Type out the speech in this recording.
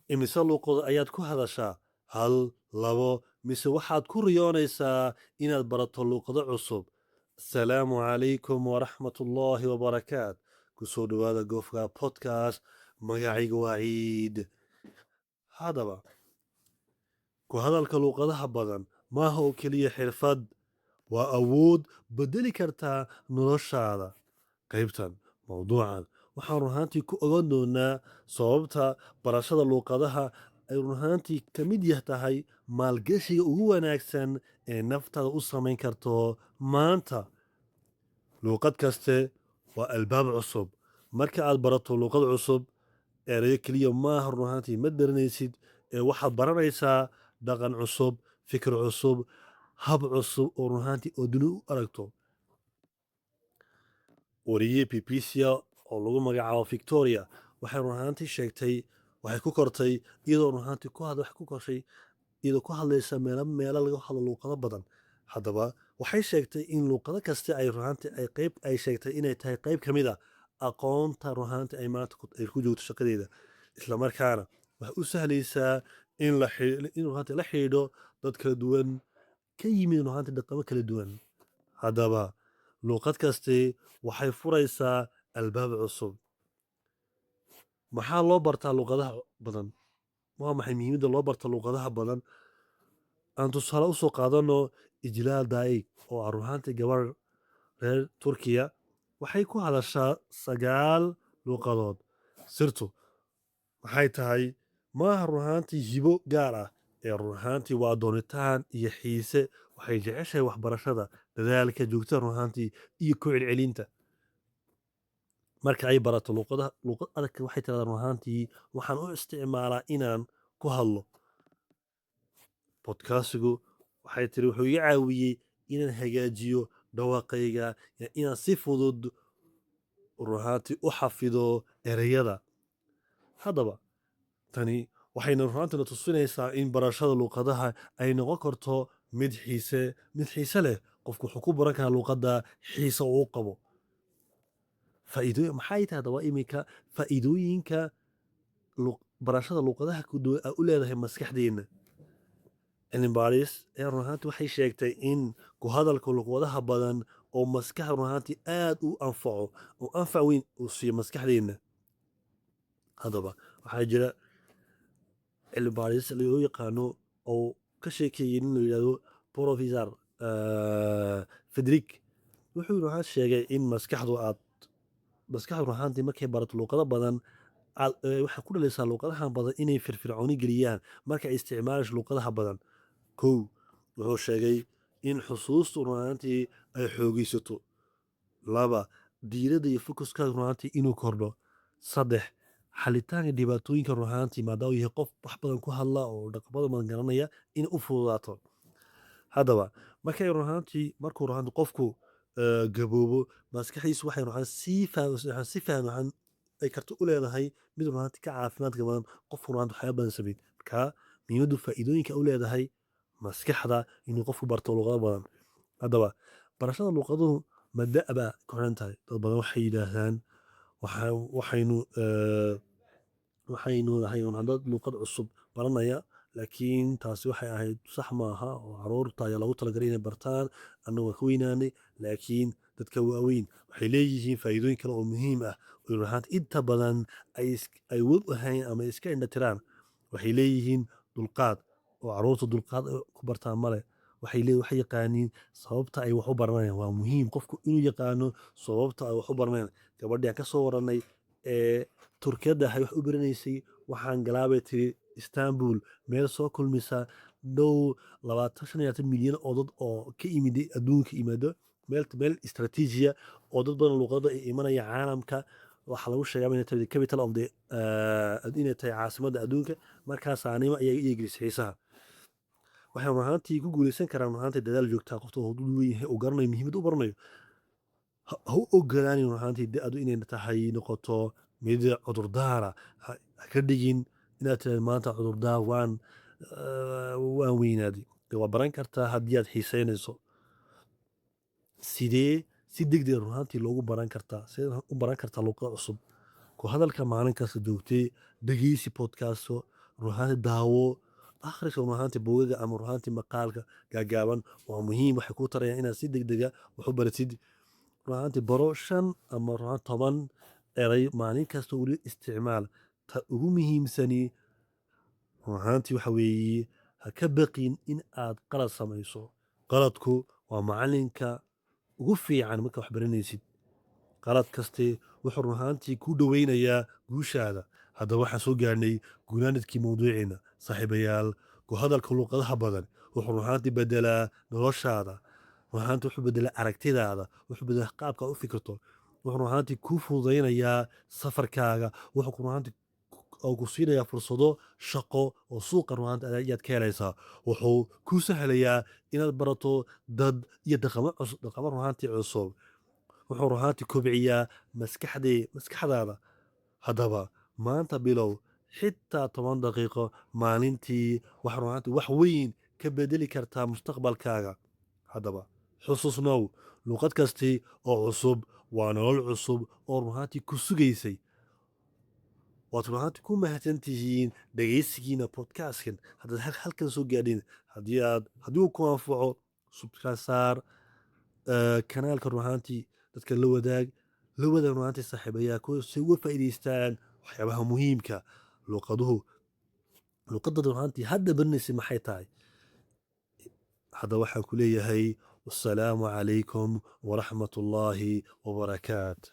imise luuqado ayaad ku hadashaa? Hal, labo, mise waxaad ku riyoonaysaa inaad barato luuqado cusub? Asalaamu calaykum waraxmatullaahi wabarakaat. Ku soo dhowaada Goofka Podcast. Magacayga waa Ciid. Haddaba, ku hadalka luuqadaha badan maaha oo keliya xirfad, waa awood beddeli kartaa noloshaada. Qaybtan mawduucan waxaan run ahaantii ku ogaan doonaa sababta barashada luuqadaha ay run ahaantii ka mid tahay maalgashiga ugu wanaagsan ee naftaada u samayn karto maanta. Luuqad kaste waa albaab cusub. Marka aad barato luuqad cusub, erayo keliya maaha run ahaantii ma daranaysid, ee waxaad baranaysaa dhaqan cusub, fikir cusub, hab cusub oo run ahaantii oo duni u aragto. Wariye BBC oo lagu magacaabo Victoria waxay run ahaantii sheegtay waxay ku kortay iyadoo run ahaantii waxay ku korshay iyadoo ku hadlaysa meelo laga hadlo luuqado badan. Haddaba waxay sheegtay in luuqado kasta ay run ahaantii ay sheegtay inay tahay qayb ka mid ah aqoonta run ahaantii ay maanta ay ku joogto shaqadeeda. Isla markaana waxay u sahlaysaa in run ahaantii la xidhiidho dad kala duwan ka yimid run ahaantii dhaqamo kala duwan. Haddaba luuqad kaste waxay furaysaa albaab cusub. Maxaa loo bartaa luuqadaha badan? Waa maxay muhiimadda loo barto luuqadaha badan? Aan tusaale u soo qaadano Ijlaal Daig oo ah run ahaantii gabar reer Turkiya. Waxay ku hadashaa 9 luuqadood. Sirtu maxay tahay? Maaha run ahaantii hibo gaar ah, ee run ahaantii waa doonitaan iyo xiise. Waxay jeceshahay waxbarashada, dadaalka joogtada run ahaantii iyo ku celcelinta. Marka ay barato luuqad adag waxay tiraahdaa run ahaantii waxaan u isticmaalaa inaan ku hadlo. Podcast-igu waxay tiri wuxuu iga caawiyey inaan hagaajiyo dhawaaqayga iyo inaan si fudud run ahaantii u xafido erayada. Haddaba tani waxayna run ahaantii na tusinaysaa in barashada luuqadaha ay noqon karto mid xiise leh. Qofku wuxuu ku baran karaa luuqadda xiise uu u qabo. Maxay tahay haddaba iminka faa'iidooyinka barashada luuqadaha ku duwan ay u leedahay maskaxdeena? Cilmi baaris ayaa run ahaantii waxay sheegtay in ku hadalka luuqadaha badan oo maskaxda run ahaantii aad u anfaco oo anfac weyn uu siiyo maskaxdeena. Haddaba waxaa jira cilmi baaris loo yaqaano oo ka sheekeeyay nin la yidhaahdo Professor Frederick. Wuxuu run ahaan sheegay in maskaxdu run ahaantii markay barato luuqado badan waxay ku dhalaysaa luuqadaha badan inay firfircooni geliyaan marka ay isticmaalayso luuqadaha badan. Kow, wuxuu sheegay in xusuustu run ahaantii ay xoogaysato. 2, diiradda iyo focuska run ahaantii inuu kordho. 3, xalitaanka dhibaatooyinka run ahaantii maadaama uu yahay qof wax badan ku hadla oo dhaqamada badan garanaya in u fududaato. Haddaba markuu run ahaantii qofku gaboobo, maskaxdiisu waxay run ahaan si faham ay karto u leedahay mid run ahaantii ka caafimaadka badan qofku run ahaantii waxyaabo badan sameyn. Marka muhiimaddu faa'iidooyinka u leedahay maskaxda inuu qofku barto luuqado badan. Haddaba barashada luuqaduhu ma da'ba ku xiran tahay? Dad badan waxay yidhaahdaan waxaynu nahay dad luuqad cusub baranaya, laakiin taasi waxay ahayd sax maaha oo caruurta ayaa loogu talagalay inay bartaan. Annagu waan ka weynaanay, laakiin dadka waaweyn waxay leeyihiin faa'iidooyin kale oo muhiim ah oo run ahaantii inta badan ay awood u lahayn ama iska indha tiraan. Waxay leeyihiin dulqaad oo caruurta dulqaad ku bartaan male. Waxay yaqaaniin sababta ay wax u baranayaan. Waa muhiim qofku inuu yaqaano sababta ay wax u baranayaan. Gabadhii aan ka soo warranay ee Turkiyada ahay wax u baranaysay waxaan galaabay tiri Istanbul, meel soo kulmisa dhow 25 milyan oo dad oo ka yimid adduunka yimaado. Meel istaraatiijiya oo dad badan luuqado ay imanaya caalamka. Waxaa lagu sheegaa inay tahay capital of the inay tahay caasimadda adduunka. Markaas aanimo ayay gelisay xiisaha. Waxay run ahaantii ku guuleysan karaan run ahaantii dadaal joogta qofka hadduu leeyahay oo garanayo muhiimadda u baranayo. Ha u ogolaanin run ahaantii da'du inay tahay noqoto mid cudurdaara. Ha ka dhigin inaad tiraahdo maanta cudurdaar waan weynaaday. Waa baran kartaa haddii aad xiiseynayso. Si degdeg run ahaantii loogu baran kartaa? Sidee u baran kartaa luuqad cusub? Ku hadalka maalin kasta joogtee, dhegeysi podcast run ahaantii daawo, akhriska run ahaantii buugaga ama run ahaantii maqaalka gaagaaban waa muhiim. Waxay kuu tarayaan inaad si degdega wax u baratid. Run ahaantii baro 5 ama run ahaan 10 eray maalin kasta weli isticmaal. Ta ugu muhiimsani run ahaantii waxa weeye ha ka baqin in aad qalad samayso. Qaladku waa macallinka ugu fiican markaa wax baranaysid. qalad kaste wuxuu run ahaantii kuu dhoweynayaa guushaada. Haddaba waxaan soo gaarnay gunaanadkii mawduuceena. Saaxiibayaal, ku hadalka luqadaha badan wuxuu run ahaantii beddelaa noloshaada. Run ahaantii wuxuu beddelaa aragtidaada, wuxuu beddelaa qaabka aad u fikirto. Wuxuu run ahaantii kuu fududaynayaa safarkaaga. Wuxuu run ahaantii oo ku siinayaa fursado shaqo oo suuqa run ahaantii ayaad ka helaysaa. Wuxuu kuu sahlayaa inaad barato dad iyo dhaqamo run ahaantii cusub. wuxuu run ahaantii kobciyaa maskaxdaada. Haddaba maanta bilow xitaa 10 daqiiqo maalintii wax run ahaantii wax weyn ka beddeli kartaa mustaqbalkaaga. Haddaba xusuusnow, luqad kasti oo cusub waa nolol cusub oo run ahaantii ku sugaysay. waad run ahaantii ku mahadsantihiin dhegaysigiina podcastkan. Haddaad halkan soo gaadhin, haddii uu ku anfaco, subscribe saar, kanaalka run ahaantii dadka la wadaag run ahaantii saaxiibayaa si uga faa'iidaystaan waxyaabaha muhiimka. luqadda run ahaantii hadda baranaysay maxay tahay? Hadda waxaan ku leeyahay wassalaamu calaykum waraxmatullaahi wabarakaatu.